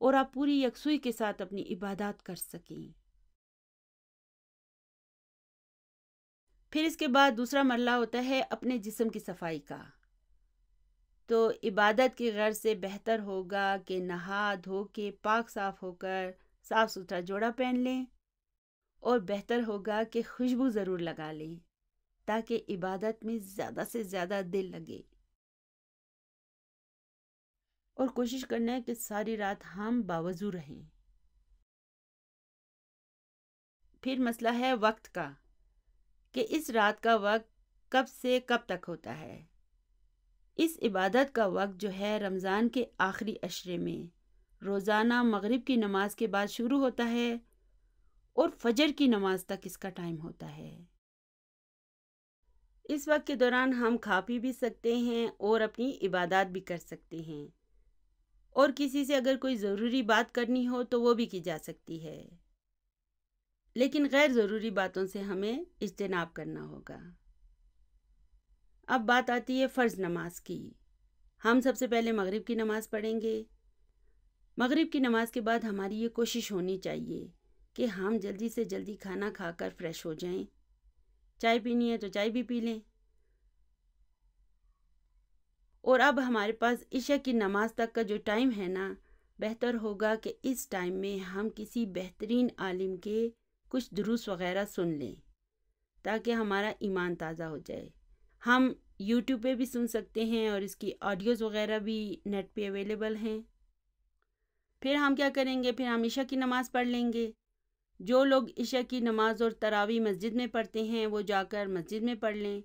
اور آپ پوری یکسوئی کے ساتھ اپنی عبادات کر سکیں۔ پھر اس کے بعد دوسرا مرحلہ ہوتا ہے اپنے جسم کی صفائی کا۔ تو عبادت کی غرض سے بہتر ہوگا کہ نہا دھو کے پاک صاف ہو کر صاف ستھرا جوڑا پہن لیں، اور بہتر ہوگا کہ خوشبو ضرور لگا لیں تاکہ عبادت میں زیادہ سے زیادہ دل لگے۔ اور کوشش کرنا ہے کہ ساری رات ہم باوضو رہیں۔ پھر مسئلہ ہے وقت کا، کہ اس رات کا وقت کب سے کب تک ہوتا ہے۔ اس عبادت کا وقت جو ہے رمضان کے آخری عشرے میں روزانہ مغرب کی نماز کے بعد شروع ہوتا ہے اور فجر کی نماز تک اس کا ٹائم ہوتا ہے۔ اس وقت کے دوران ہم کھا پی بھی سکتے ہیں اور اپنی عبادات بھی کر سکتے ہیں، اور کسی سے اگر کوئی ضروری بات کرنی ہو تو وہ بھی کی جا سکتی ہے، لیکن غیر ضروری باتوں سے ہمیں اجتناب کرنا ہوگا۔ اب بات آتی ہے فرض نماز کی۔ ہم سب سے پہلے مغرب کی نماز پڑھیں گے۔ مغرب کی نماز کے بعد ہماری یہ کوشش ہونی چاہیے کہ ہم جلدی سے جلدی کھانا کھا کر فریش ہو جائیں۔ چائے پینی ہے تو چائے بھی پی لیں، اور اب ہمارے پاس عشاء کی نماز تک کا جو ٹائم ہے نا، بہتر ہوگا کہ اس ٹائم میں ہم کسی بہترین عالم کے کچھ دروس وغیرہ سن لیں تاکہ ہمارا ایمان تازہ ہو جائے۔ ہم یوٹیوب پہ بھی سن سکتے ہیں اور اس کی آڈیوز وغیرہ بھی نیٹ پہ اویلیبل ہیں۔ پھر ہم کیا کریں گے؟ پھر ہم عشاء کی نماز پڑھ لیں گے۔ جو لوگ عشاء کی نماز اور تراویح مسجد میں پڑھتے ہیں وہ جا کر مسجد میں پڑھ لیں،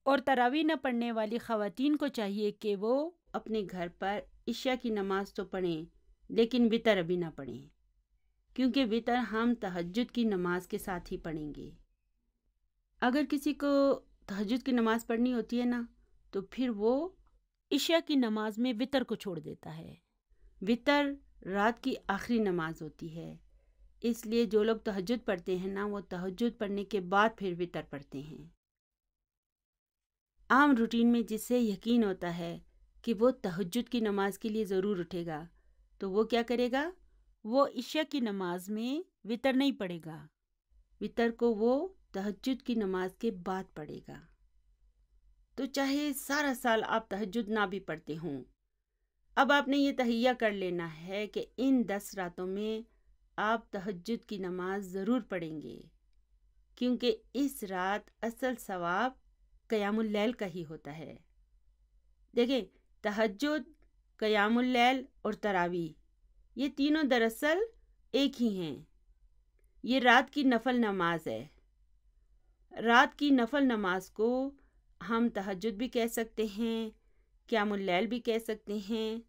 اور تراویح نہ پڑھنے والی خواتین کو چاہیے کہ وہ اپنے گھر پر عشاء کی نماز تو پڑھیں لیکن وتر ابھی نہ پڑھیں، کیونکہ وتر ہم تہجد کی نماز کے ساتھ ہی پڑھیں گے۔ اگر کسی کو تہجد کی نماز پڑھنی ہوتی ہے نا، تو پھر وہ عشاء کی نماز میں وتر کو چھوڑ دیتا ہے۔ وتر رات کی آخری نماز ہوتی ہے، اس لیے جو لوگ تہجد پڑھتے ہیں نا، وہ تہجد پڑھنے کے بعد پھر وتر پڑھتے ہیں۔ عام روٹین میں جس سے یقین ہوتا ہے کہ وہ تہجد کی نماز کے لیے ضرور اٹھے گا، تو وہ کیا کرے گا؟ وہ عشاء کی نماز میں وتر نہیں پڑھے گا، وتر کو وہ تہجد کی نماز کے بعد پڑھے گا۔ تو چاہے سارا سال آپ تہجد نہ بھی پڑھتے ہوں، اب آپ نے یہ تہیہ کر لینا ہے کہ ان 10 راتوں میں آپ تہجد کی نماز ضرور پڑھیں گے، کیونکہ اس رات اصل ثواب قیام اللیل کا ہی ہوتا ہے۔ دیکھیں، تہجد، قیام اللیل اور تراویح، یہ تینوں دراصل ایک ہی ہیں۔ یہ رات کی نفل نماز ہے۔ رات کی نفل نماز کو ہم تہجد بھی کہہ سکتے ہیں، قیام اللیل بھی کہہ سکتے ہیں،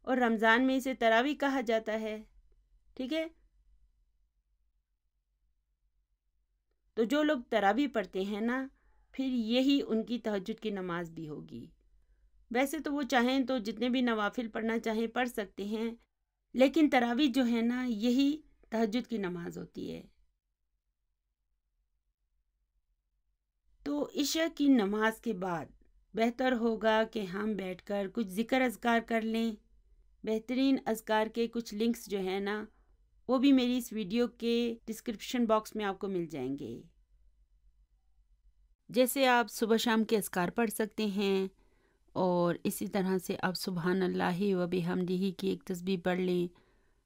اور رمضان میں اسے تراویح کہا جاتا ہے۔ ٹھیک ہے؟ تو جو لوگ تراویح پڑھتے ہیں نا، پھر یہی ان کی تہجد کی نماز بھی ہوگی۔ ویسے تو وہ چاہیں تو جتنے بھی نوافل پڑھنا چاہیں پڑھ سکتے ہیں، لیکن تراویح جو ہے نا، یہی تہجد کی نماز ہوتی ہے۔ تو عشاء کی نماز کے بعد بہتر ہوگا کہ ہم بیٹھ کر کچھ ذکر اذکار کر لیں۔ بہترین اذکار کے کچھ لنکس جو ہیں نا، وہ بھی میری اس ویڈیو کے ڈسکرپشن باکس میں آپ کو مل جائیں گے۔ جیسے آپ صبح شام کے اذکار پڑھ سکتے ہیں، اور اسی طرح سے آپ سبحان اللہ و بحمدہ کی ایک تسبیح پڑھ لیں،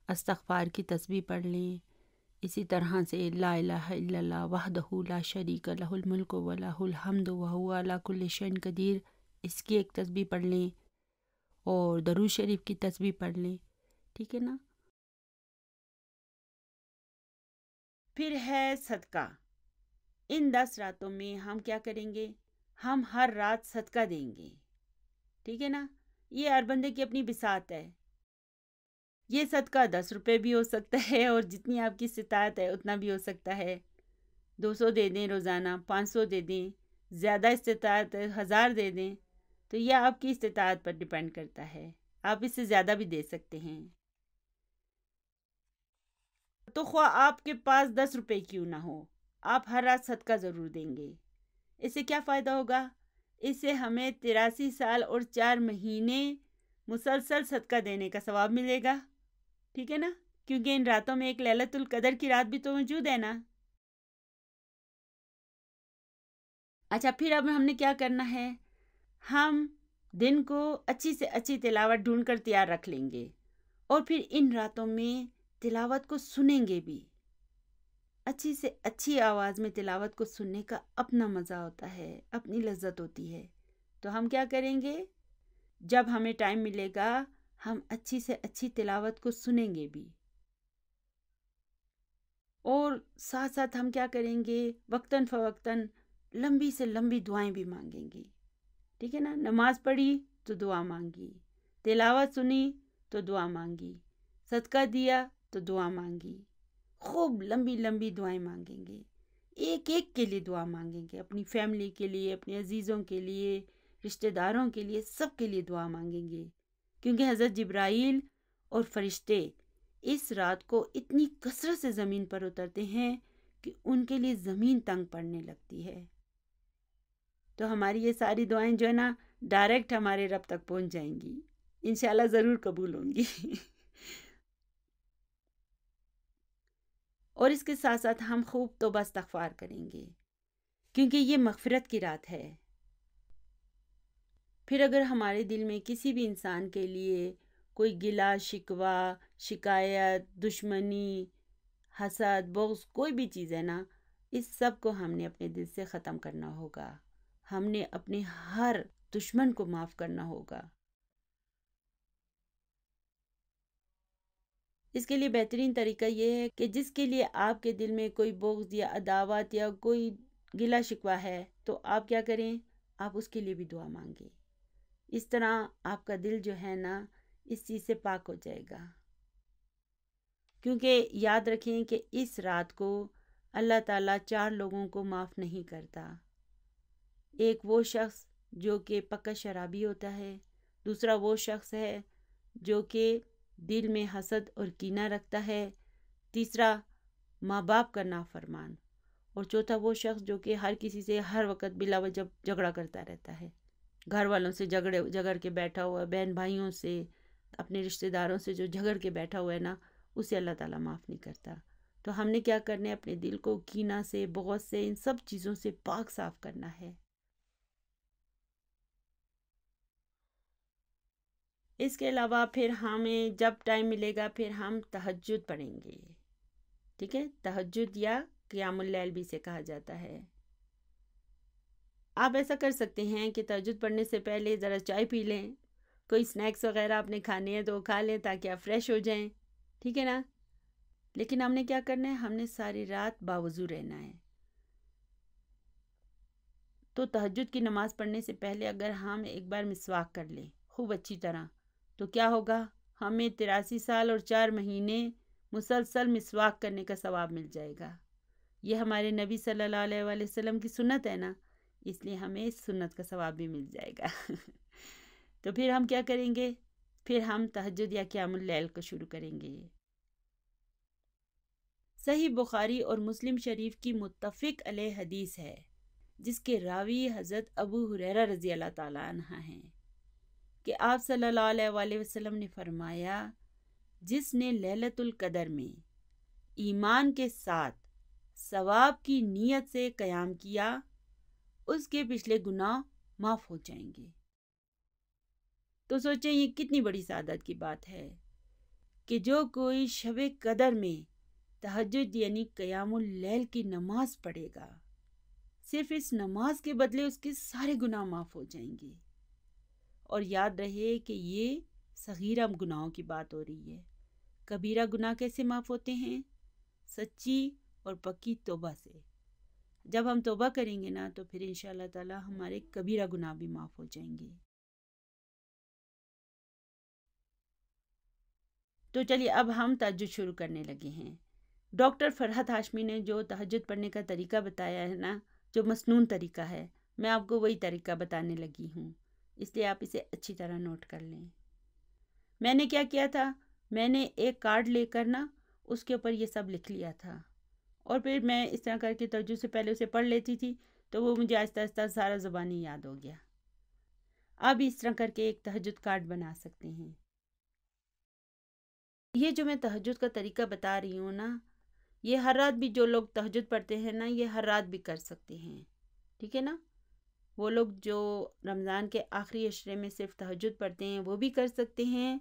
استغفار کی تسبیح پڑھ لیں، اسی طرح سے لا الہ الا اللہ وحدہ لا شریک لہ الملک و لہ الحمد وہو علی کل شیء قدیر، اس کی ایک تسبیح پڑھ لیں، اور درود شریف کی تسبیح پڑھ لیں۔ ٹھیک ہے نا؟ پھر ہے صدقہ۔ ان 10 راتوں میں ہم کیا کریں گے؟ ہم ہر رات صدقہ دیں گے۔ ٹھیک ہے نا؟ یہ ہر بندے کی اپنی بساط ہے۔ یہ صدقہ 10 روپے بھی ہو سکتا ہے، اور جتنی آپ کی استطاعت ہے اتنا بھی ہو سکتا ہے۔ 200 دے دیں روزانہ، 500 دے دیں، زیادہ استطاعت ہے 1000 دے دیں، تو یہ آپ کی استطاعت پر ڈیپینڈ کرتا ہے۔ آپ اس سے زیادہ بھی دے سکتے ہیں۔ تو خواہ آپ کے پاس 10 روپے کیوں نہ ہو، آپ ہر رات صدقہ ضرور دیں گے۔ اس سے کیا فائدہ ہوگا؟ اس سے ہمیں 83 سال اور 4 مہینے مسلسل صدقہ دینے کا ثواب ملے گا۔ ٹھیک ہے نا، کیونکہ ان راتوں میں ایک لیلۃ القدر کی رات بھی تو موجود ہے نا۔ اچھا، پھر اب ہم نے کیا کرنا ہے، ہم دن کو اچھی سے اچھی تلاوت ڈھونڈ کر تیار رکھ لیں گے، اور پھر ان راتوں میں تلاوت کو سنیں گے بھی۔ اچھی سے اچھی آواز میں تلاوت کو سننے کا اپنا مزہ ہوتا ہے، اپنی لذت ہوتی ہے۔ تو ہم کیا کریں گے، جب ہمیں ٹائم ملے گا ہم اچھی سے اچھی تلاوت کو سنیں گے بھی، اور ساتھ ساتھ ہم کیا کریں گے، وقتاً فوقتاً لمبی سے لمبی دعائیں بھی مانگیں گے۔ ٹھیک ہے نا، نماز پڑھی تو دعا مانگی، تلاوت سنی تو دعا مانگی، صدقہ دیا تو دعا مانگی، خوب لمبی لمبی دعائیں مانگیں گے، ایک ایک کے لیے دعا مانگیں گے، اپنی فیملی کے لیے، اپنے عزیزوں کے لیے، رشتہ داروں کے لیے، سب کے لیے دعا مانگیں گے، کیونکہ حضرت جبرائیل اور فرشتے اس رات کو اتنی کثرت سے زمین پر اترتے ہیں کہ ان کے لیے زمین تنگ پڑنے لگتی ہے۔ تو ہماری یہ ساری دعائیں جو ہے نا ڈائریکٹ ہمارے رب تک پہنچ جائیں گی، انشاءاللہ ضرور قبول ہوں گی۔ اور اس کے ساتھ ساتھ ہم خوب توبہ استغفار کریں گے، کیونکہ یہ مغفرت کی رات ہے۔ پھر اگر ہمارے دل میں کسی بھی انسان کے لیے کوئی گلہ شکوہ، شکایت، دشمنی، حسد، بغض، کوئی بھی چیز ہے نا، اس سب کو ہم نے اپنے دل سے ختم کرنا ہوگا، ہم نے اپنے ہر دشمن کو معاف کرنا ہوگا۔ اس کے لیے بہترین طریقہ یہ ہے کہ جس کے لیے آپ کے دل میں کوئی بغض یا عداوت یا کوئی گلہ شکوہ ہے تو آپ کیا کریں، آپ اس کے لیے بھی دعا مانگیں۔ اس طرح آپ کا دل جو ہے نا اس چیز سے پاک ہو جائے گا، کیونکہ یاد رکھیں کہ اس رات کو اللہ تعالیٰ 4 لوگوں کو معاف نہیں کرتا۔ ایک وہ شخص جو کہ پکا شرابی ہوتا ہے، دوسرا وہ شخص ہے جو کہ دل میں حسد اور کینہ رکھتا ہے، تیسرا ماں باپ کا نافرمان، اور چوتھا وہ شخص جو کہ ہر کسی سے ہر وقت بلا وجہ جھگڑا کرتا رہتا ہے، گھر والوں سے جھگڑ کے بیٹھا ہوا ہے، بہن بھائیوں سے، اپنے رشتہ داروں سے جو جھگڑ کے بیٹھا ہوا ہے نا، اسے اللہ تعالیٰ معاف نہیں کرتا۔ تو ہم نے کیا کرنا ہے، اپنے دل کو کینہ سے، بغض سے، ان سب چیزوں سے پاک صاف کرنا ہے۔ اس کے علاوہ پھر ہمیں جب ٹائم ملے گا پھر ہم تہجد پڑھیں گے، ٹھیک ہے، تہجد یا قیام اللیل بھی اسے کہا جاتا ہے۔ آپ ایسا کر سکتے ہیں کہ تہجد پڑھنے سے پہلے ذرا چائے پی لیں، کوئی سنیکس وغیرہ آپ نے کھانے ہیں تو وہ کھا لیں تاکہ آپ فریش ہو جائیں، ٹھیک ہے نا۔ لیکن ہم نے کیا کرنا ہے، ہم نے ساری رات باوضو رہنا ہے۔ تو تہجد کی نماز پڑھنے سے پہلے اگر ہم ایک بار مسواک کر لیں خوب اچھی طرح تو کیا ہوگا، ہمیں 83 سال اور 4 مہینے مسلسل مسواک کرنے کا ثواب مل جائے گا۔ یہ ہمارے نبی صلی اللہ علیہ وآلہ وسلم کی سنت ہے نا، اس لیے ہمیں اس سنت کا ثواب بھی مل جائے گا۔ تو پھر ہم کیا کریں گے، پھر ہم تہجد یا قیام اللیل کو شروع کریں گے۔ صحیح بخاری اور مسلم شریف کی متفق علیہ حدیث ہے، جس کے راوی حضرت ابو ہریرہ رضی اللہ تعالیٰ عنہ ہیں، کہ آپ صلی اللہ علیہ وآلہ وسلم نے فرمایا، جس نے لیلۃ القدر میں ایمان کے ساتھ ثواب کی نیت سے قیام کیا، اس کے پچھلے گناہ معاف ہو جائیں گے۔ تو سوچیں یہ کتنی بڑی سعادت کی بات ہے کہ جو کوئی شب قدر میں تہجد یعنی قیام اللیل کی نماز پڑھے گا، صرف اس نماز کے بدلے اس کے سارے گناہ معاف ہو جائیں گے۔ اور یاد رہے کہ یہ صغیرہ گناہوں کی بات ہو رہی ہے، کبیرہ گناہ کیسے معاف ہوتے ہیں، سچی اور پکی توبہ سے۔ جب ہم توبہ کریں گے نا تو پھر انشاءاللہ تعالی ہمارے کبیرہ گناہ بھی معاف ہو جائیں گے۔ تو چلیے اب ہم تہجد شروع کرنے لگے ہیں۔ ڈاکٹر فرحت ہاشمی نے جو تہجد پڑھنے کا طریقہ بتایا ہے نا، جو مسنون طریقہ ہے، میں آپ کو وہی طریقہ بتانے لگی ہوں، اس لیے آپ اسے اچھی طرح نوٹ کر لیں۔ میں نے کیا تھا، میں نے ایک کارڈ لے کر نا اس کے اوپر یہ سب لکھ لیا تھا، اور پھر میں اس طرح کر کے تہجد سے پہلے اسے پڑھ لیتی تھی، تو وہ مجھے آہستہ آہستہ سارا زبانی یاد ہو گیا۔ اب اس طرح کر کے ایک تہجد کارڈ بنا سکتے ہیں۔ یہ جو میں تہجد کا طریقہ بتا رہی ہوں نا، یہ ہر رات بھی جو لوگ تہجد پڑھتے ہیں نا، یہ ہر رات بھی کر سکتے ہیں، ٹھیک ہے نا؟ وہ لوگ جو رمضان کے آخری عشرے میں صرف تہجد پڑھتے ہیں وہ بھی کر سکتے ہیں،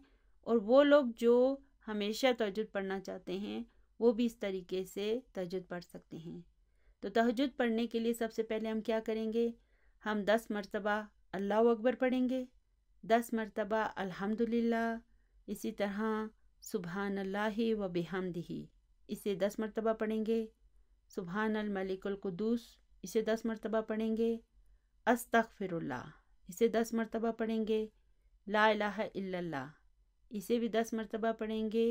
اور وہ لوگ جو ہمیشہ تہجد پڑھنا چاہتے ہیں وہ بھی اس طریقے سے تہجد پڑھ سکتے ہیں۔ تو تہجد پڑھنے کے لیے سب سے پہلے ہم کیا کریں گے؟ ہم 10 مرتبہ اللہ اکبر پڑھیں گے، 10 مرتبہ الحمدللہ، اسی طرح سبحان اللہ و بحمدہ، اسے 10 مرتبہ پڑھیں گے، سبحان الملک القدوس، اسے 10 مرتبہ پڑھیں گے، استغفر اللہ، اسے 10 مرتبہ پڑھیں گے، لا الہ الا اللہ، اسے بھی 10 مرتبہ پڑھیں گے،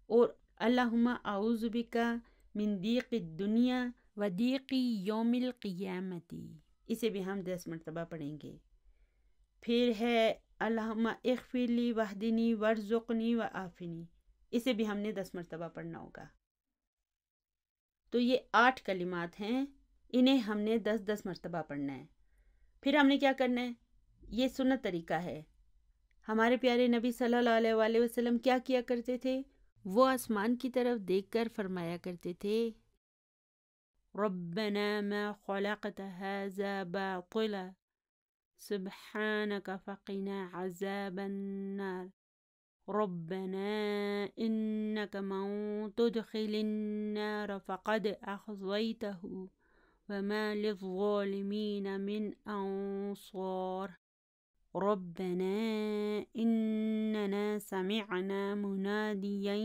اور اللہم اعوذ بک من ضیق الدنیا و ضیق یوم القیامت، اسے بھی ہم 10 مرتبہ پڑھیں گے۔ پھر ہے اللہم اغفر لی واہدنی وارزقنی وعافنی، اسے بھی ہم نے 10 مرتبہ پڑھنا ہوگا۔ تو یہ 8 کلمات ہیں، انہیں ہم نے 10 مرتبہ پڑھنا ہے۔ پھر ہم نے کیا کرنا ہے؟ یہ سنت طریقہ ہے۔ ہمارے پیارے نبی صلی اللہ علیہ وآلہ وسلم کیا کیا کرتے تھے؟ وہ آسمان کی طرف دیکھ کر فرمایا کرتے تھے، ربنا ما خلقت هذا باطلا سبحانك فقنا عذاب النار ربنا إنك من تدخل النار فقد أخزيته وما للظالمين من أنصار ربنا إننا سمعنا مناديا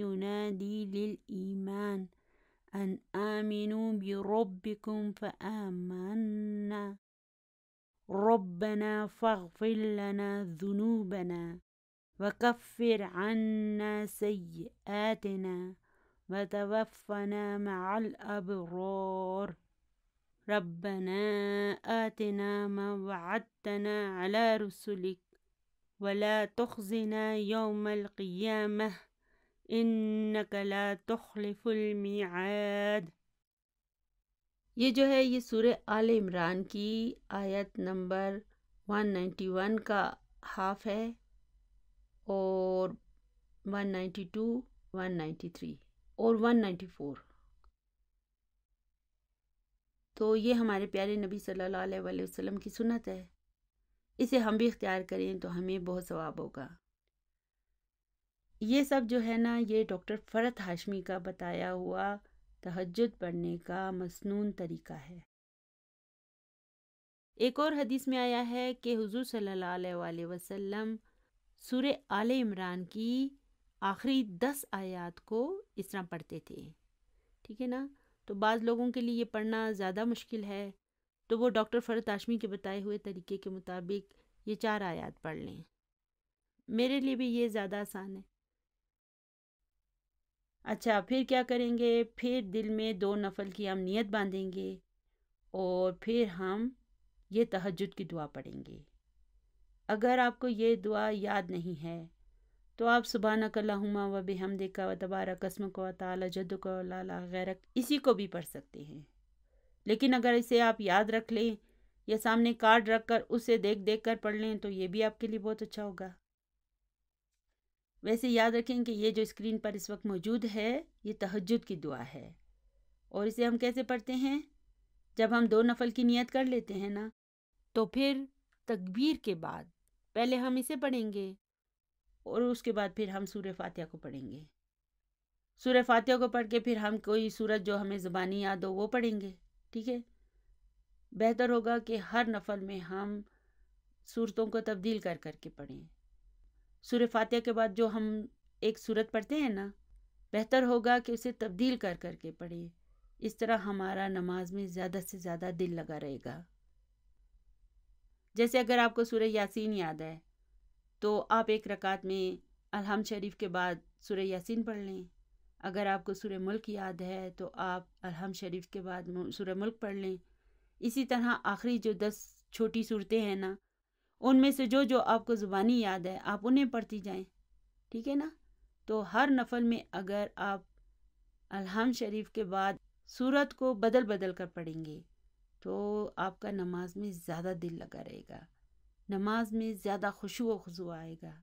ينادي للإيمان أن آمنوا بربكم فآمنا ربنا فاغفر لنا ذنوبنا وكفر عنا سيئاتنا وتوفنا مع الأبرار ربنا آتنا ما وعدتنا على رسلك ولا تخزنا يوم القيامة إنك لا تخلف الميعاد۔ یہ جو ہے یہ سورہ آل عمران کی آیت نمبر 191 کا ہاف ہے، اور 192، 193 اور 194۔ تو یہ ہمارے پیارے نبی صلی اللہ علیہ وآلہ وسلم کی سنت ہے، اسے ہم بھی اختیار کریں تو ہمیں بہت ثواب ہوگا۔ یہ سب جو ہے نا، یہ ڈاکٹر فرحت ہاشمی کا بتایا ہوا تہجد پڑھنے کا مسنون طریقہ ہے۔ ایک اور حدیث میں آیا ہے کہ حضور صلی اللہ علیہ وآلہ وسلم سورہ آل عمران کی آخری 10 آیات کو اس طرح پڑھتے تھے، ٹھیک ہے نا؟ تو بعض لوگوں کے لیے یہ پڑھنا زیادہ مشکل ہے، تو وہ ڈاکٹر فرحت ہاشمی کے بتائے ہوئے طریقے کے مطابق یہ 4 آیات پڑھ لیں۔ میرے لیے بھی یہ زیادہ آسان ہے۔ اچھا، پھر کیا کریں گے؟ پھر دل میں 2 نفل کی ہم نیت باندھیں گے، اور پھر ہم یہ تہجد کی دعا پڑھیں گے۔ اگر آپ کو یہ دعا یاد نہیں ہے تو آپ سبحانک اللہم و بحمدک و تبارک اسمک و تعالی جدک و لا الہ غیرک اسی کو بھی پڑھ سکتے ہیں، لیکن اگر اسے آپ یاد رکھ لیں یا سامنے کارڈ رکھ کر اسے دیکھ دیکھ کر پڑھ لیں تو یہ بھی آپ کے لیے بہت اچھا ہوگا۔ ویسے یاد رکھیں کہ یہ جو اسکرین پر اس وقت موجود ہے یہ تہجد کی دعا ہے، اور اسے ہم کیسے پڑھتے ہیں؟ جب ہم 2 نفل کی نیت کر لیتے ہیں نا، تو پھر تکبیر کے بعد پہلے ہم اسے پڑھیں گے، اور اس کے بعد پھر ہم سورہ فاتحہ کو پڑھیں گے۔ سورہ فاتحہ کو پڑھ کے پھر ہم کوئی سورت جو ہمیں زبانی یاد ہو وہ پڑھیں گے، ٹھیک ہے؟ بہتر ہوگا کہ ہر نفل میں ہم سورتوں کو تبدیل کر کر کے پڑھیں۔ سورہ فاتحہ کے بعد جو ہم ایک سورت پڑھتے ہیں نا، بہتر ہوگا کہ اسے تبدیل کر کر کے پڑھیں، اس طرح ہمارا نماز میں زیادہ سے زیادہ دل لگا رہے گا۔ جیسے اگر آپ کو سورہ یاسین یاد ہے تو آپ ایک رکعت میں الحمد شریف کے بعد سورہ یاسین پڑھ لیں۔ اگر آپ کو سورہ ملک یاد ہے تو آپ الحمد شریف کے بعد سورہ ملک پڑھ لیں۔ اسی طرح آخری جو 10 چھوٹی صورتیں ہیں نا، ان میں سے جو آپ کو زبانی یاد ہے آپ انہیں پڑھتی جائیں، ٹھیک ہے نا؟ تو ہر نفل میں اگر آپ الحمد شریف کے بعد سورت کو بدل بدل کر پڑھیں گے تو آپ کا نماز میں زیادہ دل لگا رہے گا، نماز میں زیادہ خشوع و خضوع آئے گا۔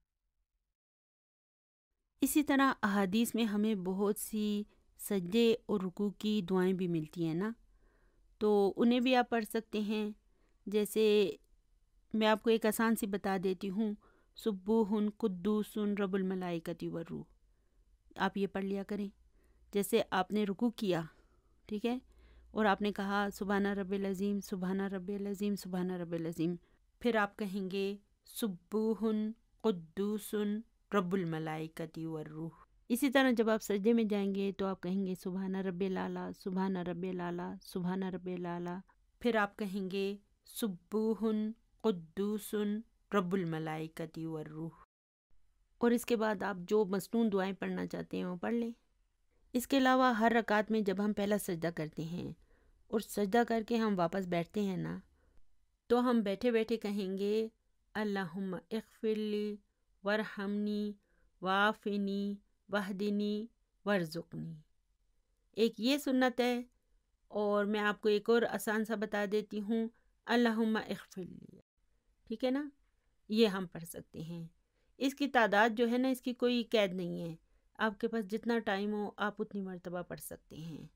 اسی طرح احادیث میں ہمیں بہت سی سجدے اور رکوع کی دعائیں بھی ملتی ہیں نا، تو انہیں بھی آپ پڑھ سکتے ہیں۔ جیسے میں آپ کو ایک آسان سی بتا دیتی ہوں، سبوح قدوس رب الملائکۃ والروح، آپ یہ پڑھ لیا کریں۔ جیسے آپ نے رکوع کیا، ٹھیک ہے، اور آپ نے کہا سبحان رب العظیم، سبحان رب العظیم، سبحان رب العظیم، پھر آپ کہیں گے سبوح قدوس رب الملائکۃ والروح۔ اسی طرح جب آپ سجدے میں جائیں گے تو آپ کہیں گے سبحان رب الاعلیٰ، سبحان رب الاعلیٰ، سبحان رب الاعلیٰ، پھر آپ کہیں گے سبوح قدوس رب الملائکۃ والروح، اور اس کے بعد آپ جو مسنون دعائیں پڑھنا چاہتے ہیں وہ پڑھ لیں۔ اس کے علاوہ ہر رکعت میں جب ہم پہلا سجدہ کرتے ہیں اور سجدہ کر کے ہم واپس بیٹھتے ہیں نا، تو ہم بیٹھے بیٹھے کہیں گے اللہم اغفر لی ورحمنی وعافنی واہدنی وارزقنی۔ ایک یہ سنت ہے، اور میں آپ کو ایک اور آسان سا بتا دیتی ہوں، اللہم اغفر لی، ٹھیک ہے نا، یہ ہم پڑھ سکتے ہیں۔ اس کی تعداد جو ہے نا، اس کی کوئی قید نہیں ہے، آپ کے پاس جتنا ٹائم ہو آپ اتنی مرتبہ پڑھ سکتے ہیں۔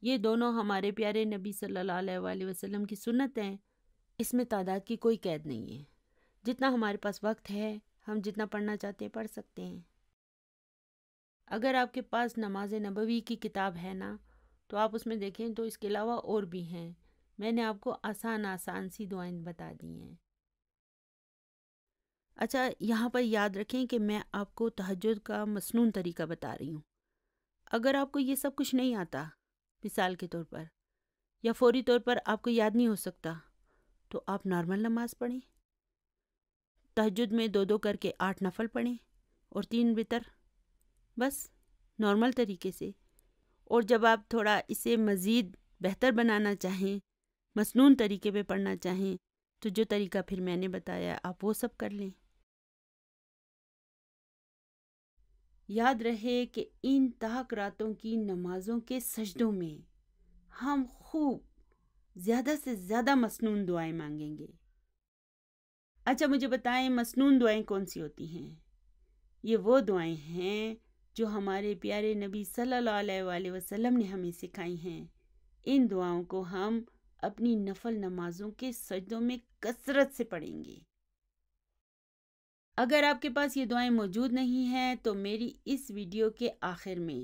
یہ دونوں ہمارے پیارے نبی صلی اللہ علیہ وآلہ وسلم کی سنت ہیں، اس میں تعداد کی کوئی قید نہیں ہے، جتنا ہمارے پاس وقت ہے ہم جتنا پڑھنا چاہتے ہیں پڑھ سکتے ہیں۔ اگر آپ کے پاس نماز نبوی کی کتاب ہے نا، تو آپ اس میں دیکھیں تو اس کے علاوہ اور بھی ہیں، میں نے آپ کو آسان سی دعائیں بتا دی ہیں۔ اچھا، یہاں پر یاد رکھیں کہ میں آپ کو تہجد کا مسنون طریقہ بتا رہی ہوں۔ اگر آپ کو یہ سب کچھ نہیں آتا، مثال کے طور پر، یا فوری طور پر آپ کو یاد نہیں ہو سکتا، تو آپ نارمل نماز پڑھیں، تہجد میں 2 کر کے 8 نفل پڑھیں اور 3 وتر، بس نارمل طریقے سے۔ اور جب آپ تھوڑا اسے مزید بہتر بنانا چاہیں، مسنون طریقے پہ پڑھنا چاہیں، تو جو طریقہ پھر میں نے بتایا آپ وہ سب کر لیں۔ یاد رہے کہ ان تاک راتوں کی نمازوں کے سجدوں میں ہم خوب زیادہ سے زیادہ مسنون دعائیں مانگیں گے۔ اچھا مجھے بتائیں مسنون دعائیں کون سی ہوتی ہیں؟ یہ وہ دعائیں ہیں جو ہمارے پیارے نبی صلی اللہ علیہ وآلہ وسلم نے ہمیں سکھائی ہیں۔ ان دعاؤں کو ہم اپنی نفل نمازوں کے سجدوں میں کثرت سے پڑھیں گے۔ اگر آپ کے پاس یہ دعائیں موجود نہیں ہیں تو میری اس ویڈیو کے آخر میں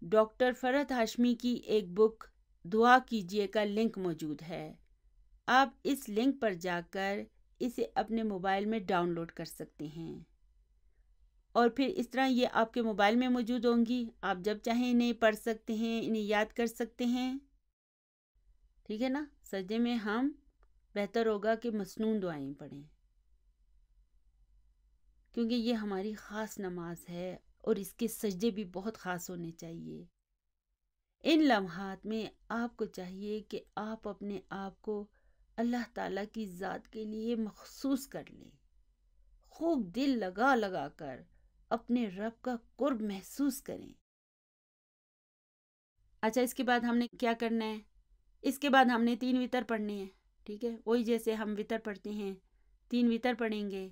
ڈاکٹر فرحت ہاشمی کی ایک بک دعا کیجئے کا لنک موجود ہے، آپ اس لنک پر جا کر اسے اپنے موبائل میں ڈاؤن لوڈ کر سکتے ہیں، اور پھر اس طرح یہ آپ کے موبائل میں موجود ہوں گی، آپ جب چاہیں انہیں پڑھ سکتے ہیں، انہیں یاد کر سکتے ہیں، ٹھیک ہے نا۔ سجدے میں ہم بہتر ہوگا کہ مسنون دعائیں پڑھیں، کیونکہ یہ ہماری خاص نماز ہے اور اس کے سجدے بھی بہت خاص ہونے چاہیے۔ ان لمحات میں آپ کو چاہیے کہ آپ اپنے آپ کو اللہ تعالیٰ کی ذات کے لیے مخصوص کر لیں، خوب دل لگا لگا کر اپنے رب کا قرب محسوس کریں۔ اچھا، اس کے بعد ہم نے کیا کرنا ہے؟ اس کے بعد ہم نے 3 وتر پڑھنے ہیں، ٹھیک ہے، وہی جیسے ہم وتر پڑھتے ہیں، 3 وتر پڑھیں گے۔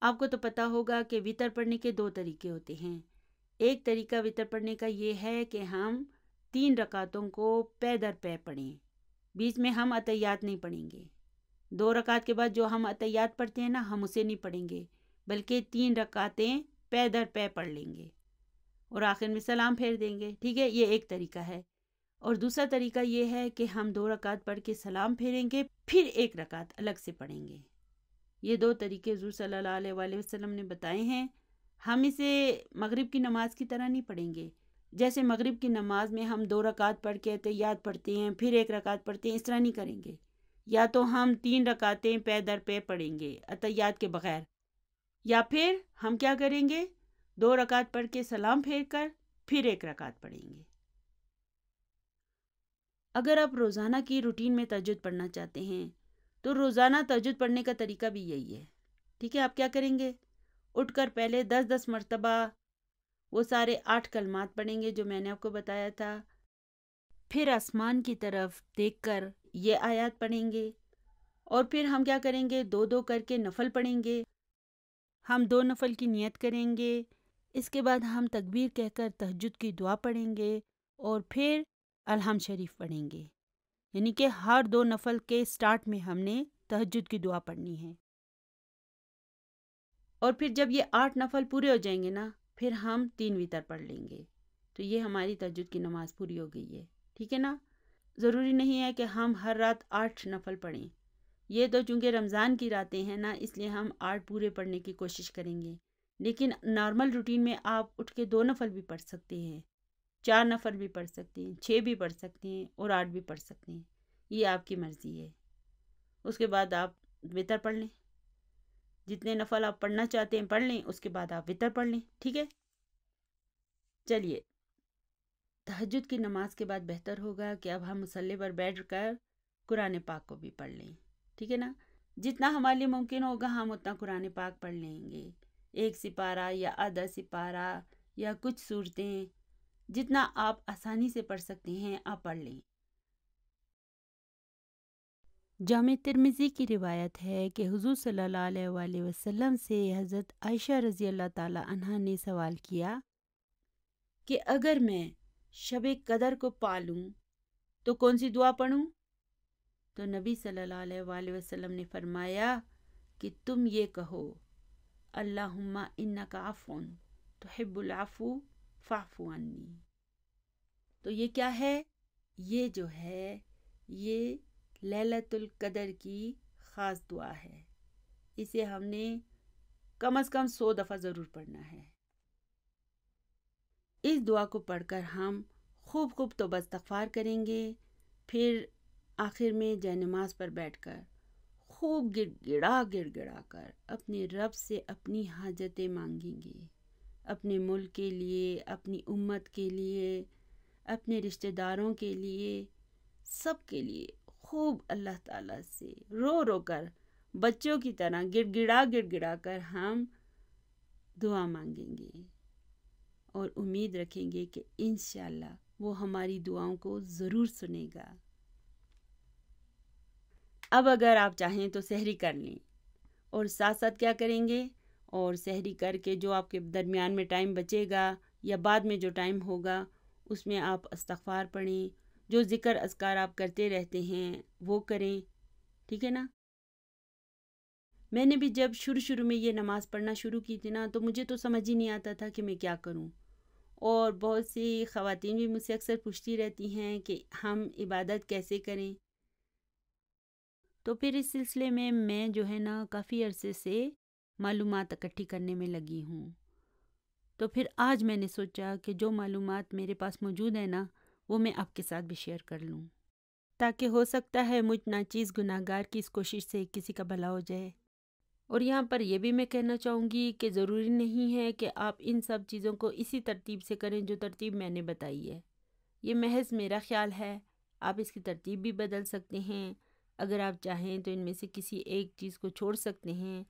آپ کو تو پتہ ہوگا کہ وتر پڑھنے کے 2 طریقے ہوتے ہیں۔ ایک طریقہ وتر پڑھنے کا یہ ہے کہ ہم 3 رکعتوں کو پے در پے پڑھیں، بیچ میں ہم اتحیات نہیں پڑھیں گے۔ 2 رکعت کے بعد جو ہم اتحیات پڑھتے ہیں نا، ہم اسے نہیں پڑھیں گے، بلکہ 3 رکعتیں پے در پے پڑھ لیں گے اور آخر میں سلام پھیر دیں گے، ٹھیک ہے، یہ ایک طریقہ ہے۔ اور دوسرا طریقہ یہ ہے کہ ہم 2 رکعت پڑھ کے سلام پھیریں گے، پھر 1 رکعت الگ سے پڑھیں گے۔ یہ 2 طریقے حضور صلی اللہ علیہ وآلہ وسلم نے بتائے ہیں۔ ہم اسے مغرب کی نماز کی طرح نہیں پڑھیں گے، جیسے مغرب کی نماز میں ہم 2 رکعت پڑھ کے اتحیات پڑھتے ہیں، پھر 1 رکعت پڑھتے ہیں، اس طرح نہیں کریں گے۔ یا تو ہم 3 رکعتیں پے در پے پڑھیں گے اتحیات کے بغیر، یا پھر ہم کیا کریں گے، 2 رکعت پڑھ کے سلام پھیر کر پھر 1 رکعت پڑھیں گے۔ اگر آپ روزانہ کی روٹین میں تہجد پڑھنا چاہتے ہیں تو روزانہ تہجد پڑھنے کا طریقہ بھی یہی ہے، ٹھیک ہے۔ آپ کیا کریں گے، اٹھ کر پہلے 10 مرتبہ وہ سارے 8 کلمات پڑھیں گے جو میں نے آپ کو بتایا تھا، پھر آسمان کی طرف دیکھ کر یہ آیات پڑھیں گے، اور پھر ہم کیا کریں گے، 2 کر کے نفل پڑھیں گے، ہم 2 نفل کی نیت کریں گے، اس کے بعد ہم تکبیر کہہ کر تہجد کی دعا پڑھیں گے اور پھر الحمد شریف پڑھیں گے، یعنی کہ ہر 2 نفل کے سٹارٹ میں ہم نے تہجد کی دعا پڑھنی ہے۔ اور پھر جب یہ 8 نفل پورے ہو جائیں گے نا، پھر ہم 3 وتر پڑھ لیں گے، تو یہ ہماری تہجد کی نماز پوری ہو گئی ہے، ٹھیک ہے نا؟ ضروری نہیں ہے کہ ہم ہر رات 8 نفل پڑھیں، یہ تو چونکہ رمضان کی راتیں ہیں نا، اس لیے ہم 8 پورے پڑھنے کی کوشش کریں گے، لیکن نارمل روٹین میں آپ اٹھ کے 2 نفل بھی پڑھ سکتے ہیں، 4 نفل بھی پڑھ سکتے ہیں، 6 بھی پڑھ سکتے ہیں اور 8 بھی پڑھ سکتے ہیں، یہ آپ کی مرضی ہے۔ اس کے بعد آپ وتر پڑھ لیں، جتنے نفل آپ پڑھنا چاہتے ہیں پڑھ لیں، اس کے بعد آپ وتر پڑھ لیں، ٹھیک ہے؟ چلیے، تہجد کی نماز کے بعد بہتر ہوگا کہ اب ہم مصلی پر بیٹھ کر قرآن پاک کو بھی پڑھ لیں، ٹھیک ہے نا؟ جتنا ہمارے لیے ممکن ہوگا ہم اتنا قرآن پاک پڑھ لیں گے، 1 سپارہ یا آدھا سپارہ یا کچھ صورتیں، جتنا آپ آسانی سے پڑھ سکتے ہیں آپ پڑھ لیں۔ جامع ترمذی کی روایت ہے کہ حضور صلی اللہ علیہ وآلہ وسلم سے حضرت عائشہ رضی اللہ تعالی عنہا نے سوال کیا کہ اگر میں شب قدر کو پالوں تو کون سی دعا پڑھوں؟ تو نبی صلی اللہ علیہ وآلہ وسلم نے فرمایا کہ تم یہ کہو، اللہم انک عفو تحب العفو فاعف عنی۔ تو یہ کیا ہے؟ یہ جو ہے یہ لیلۃ القدر کی خاص دعا ہے، اسے ہم نے کم از کم 100 دفعہ ضرور پڑھنا ہے۔ اس دعا کو پڑھ کر ہم خوب توبہ استغفار کریں گے، پھر آخر میں جے نماز پر بیٹھ کر خوب گڑ گڑا کر اپنے رب سے اپنی حاجتیں مانگیں گے، اپنے ملک کے لیے، اپنی امت کے لیے، اپنے رشتہ داروں کے لیے، سب کے لیے خوب اللہ تعالیٰ سے رو کر بچوں کی طرح گڑ گڑا کر ہم دعا مانگیں گے اور امید رکھیں گے کہ انشاءاللہ وہ ہماری دعاؤں کو ضرور سنے گا۔ اب اگر آپ چاہیں تو سحری کر لیں اور ساتھ ساتھ کیا کریں گے، اور سحری کر کے جو آپ کے درمیان میں ٹائم بچے گا یا بعد میں جو ٹائم ہوگا اس میں آپ استغفار پڑھیں، جو ذکر اذکار آپ کرتے رہتے ہیں وہ کریں، ٹھیک ہے نا؟ میں نے بھی جب شروع میں یہ نماز پڑھنا شروع کی تھی نا، تو مجھے تو سمجھ ہی نہیں آتا تھا کہ میں کیا کروں، اور بہت سی خواتین بھی مجھ سے اکثر پوچھتی رہتی ہیں کہ ہم عبادت کیسے کریں۔ تو پھر اس سلسلے میں جو ہے نا کافی عرصے سے معلومات اکٹھی کرنے میں لگی ہوں، تو پھر آج میں نے سوچا کہ جو معلومات میرے پاس موجود ہے نا وہ میں آپ کے ساتھ بھی شیئر کر لوں، تاکہ ہو سکتا ہے مجھ ناچیز گناہگار کی اس کوشش سے کسی کا بھلا ہو جائے۔ اور یہاں پر یہ بھی میں کہنا چاہوں گی کہ ضروری نہیں ہے کہ آپ ان سب چیزوں کو اسی ترتیب سے کریں جو ترتیب میں نے بتائی ہے، یہ محض میرا خیال ہے، آپ اس کی ترتیب بھی بدل سکتے ہیں، اگر آپ چاہیں تو ان میں سے کسی ایک چیز کو چھوڑ سکتے ہیں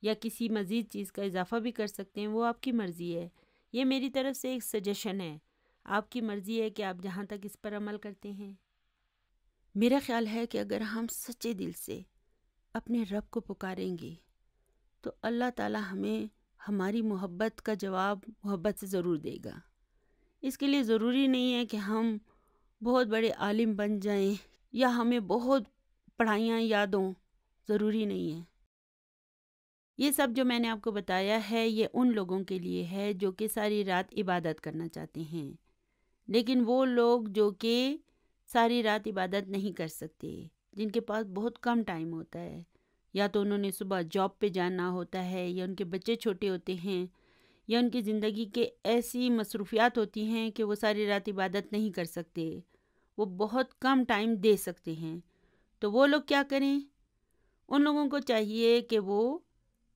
یا کسی مزید چیز کا اضافہ بھی کر سکتے ہیں، وہ آپ کی مرضی ہے، یہ میری طرف سے ایک سجیشن ہے، آپ کی مرضی ہے کہ آپ جہاں تک اس پر عمل کرتے ہیں۔ میرا خیال ہے کہ اگر ہم سچے دل سے اپنے رب کو پکاریں گے تو اللہ تعالی ہمیں ہماری محبت کا جواب محبت سے ضرور دے گا۔ اس کے لیے ضروری نہیں ہے کہ ہم بہت بڑے عالم بن جائیں یا ہمیں بہت پڑھائیاں یاد ہوں، ضروری نہیں ہے۔ یہ سب جو میں نے آپ کو بتایا ہے یہ ان لوگوں کے لیے ہے جو کہ ساری رات عبادت کرنا چاہتے ہیں، لیکن وہ لوگ جو کہ ساری رات عبادت نہیں کر سکتے، جن کے پاس بہت کم ٹائم ہوتا ہے، یا تو انہوں نے صبح جاب پہ جانا ہوتا ہے، یا ان کے بچے چھوٹے ہوتے ہیں، یا ان کی زندگی کے ایسی مصروفیات ہوتی ہیں کہ وہ ساری رات عبادت نہیں کر سکتے، وہ بہت کم ٹائم دے سکتے ہیں، تو وہ لوگ کیا کریں؟ ان لوگوں کو چاہیے کہ وہ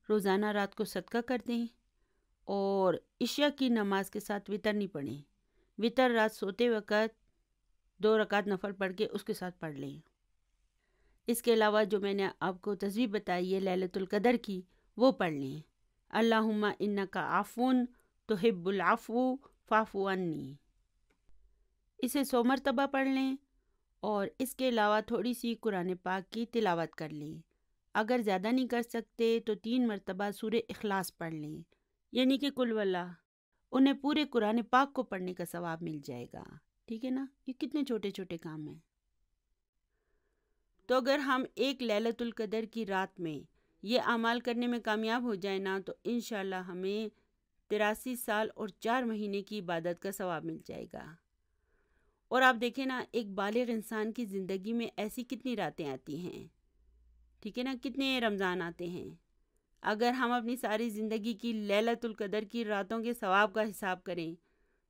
روزانہ رات کو صدقہ کر دیں اور عشاء کی نماز کے ساتھ وتر نہیں پڑھیں، وتر رات سوتے وقت 2 رکعت نفل پڑھ کے اس کے ساتھ پڑھ لیں۔ اس کے علاوہ جو میں نے آپ کو تسبیح بتائی ہے لیلۃ القدر کی، وہ پڑھ لیں، اللہم انک عفو تحب العفو فاعف عنی، اسے 100 مرتبہ پڑھ لیں، اور اس کے علاوہ تھوڑی سی قرآن پاک کی تلاوت کر لیں، اگر زیادہ نہیں کر سکتے تو 3 مرتبہ سورہ اخلاص پڑھ لیں، یعنی کہ قل واللہ۔ انہیں پورے قرآن پاک کو پڑھنے کا ثواب مل جائے گا، ٹھیک ہے نا؟ یہ کتنے چھوٹے چھوٹے کام ہیں۔ تو اگر ہم ایک لیلۃ القدر کی رات میں یہ اعمال کرنے میں کامیاب ہو جائیں نا تو انشاءاللہ ہمیں 83 سال اور 4 مہینے کی عبادت کا ثواب مل جائے گا۔ اور آپ دیکھیں نا، ایک بالغ انسان کی زندگی میں ایسی کتنی راتیں آتی ہیں، ٹھیک ہے نا؟ کتنے رمضان آتے ہیں۔ اگر ہم اپنی ساری زندگی کی لیلۃ القدر کی راتوں کے ثواب کا حساب کریں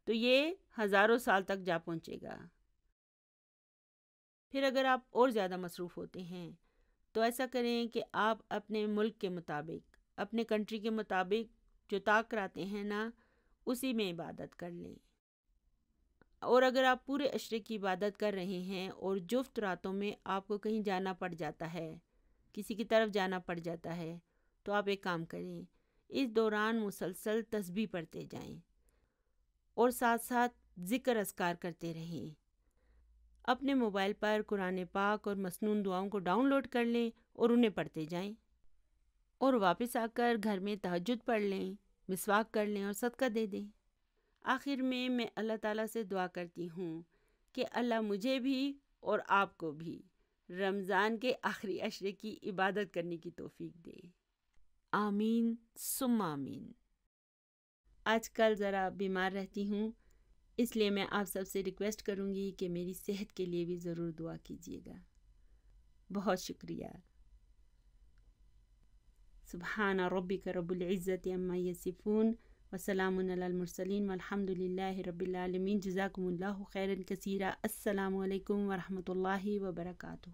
تو یہ ہزاروں سال تک جا پہنچے گا۔ پھر اگر آپ اور زیادہ مصروف ہوتے ہیں تو ایسا کریں کہ آپ اپنے ملک کے مطابق، اپنے کنٹری کے مطابق جو طاق کراتے ہیں نا، اسی میں عبادت کر لیں۔ اور اگر آپ پورے عشرے کی عبادت کر رہے ہیں اور جفت راتوں میں آپ کو کہیں جانا پڑ جاتا ہے، کسی کی طرف جانا پڑ جاتا ہے، تو آپ ایک کام کریں، اس دوران مسلسل تسبیح پڑھتے جائیں اور ساتھ ساتھ ذکر اذکار کرتے رہیں۔ اپنے موبائل پر قرآن پاک اور مسنون دعاؤں کو ڈاؤن لوڈ کر لیں اور انہیں پڑھتے جائیں، اور واپس آ کر گھر میں تہجد پڑھ لیں، مسواک کر لیں اور صدقہ دے دیں۔ آخر میں اللہ تعالیٰ سے دعا کرتی ہوں کہ اللہ مجھے بھی اور آپ کو بھی رمضان کے آخری عشرے کی عبادت کرنے کی توفیق دے، آمین ثم آمین۔ آج کل ذرا بیمار رہتی ہوں، اس لیے میں آپ سب سے ریکویسٹ کروں گی کہ میری صحت کے لیے بھی ضرور دعا کیجیے گا۔ بہت شکریہ۔ سبحان ربک رب العزت عما یصفون وسلام علی المرسلین والحمد للہ رب العالمین۔ جزاکم اللہ خیرا کثیرا۔ السلام علیکم ورحمۃ اللہ وبرکاتہ۔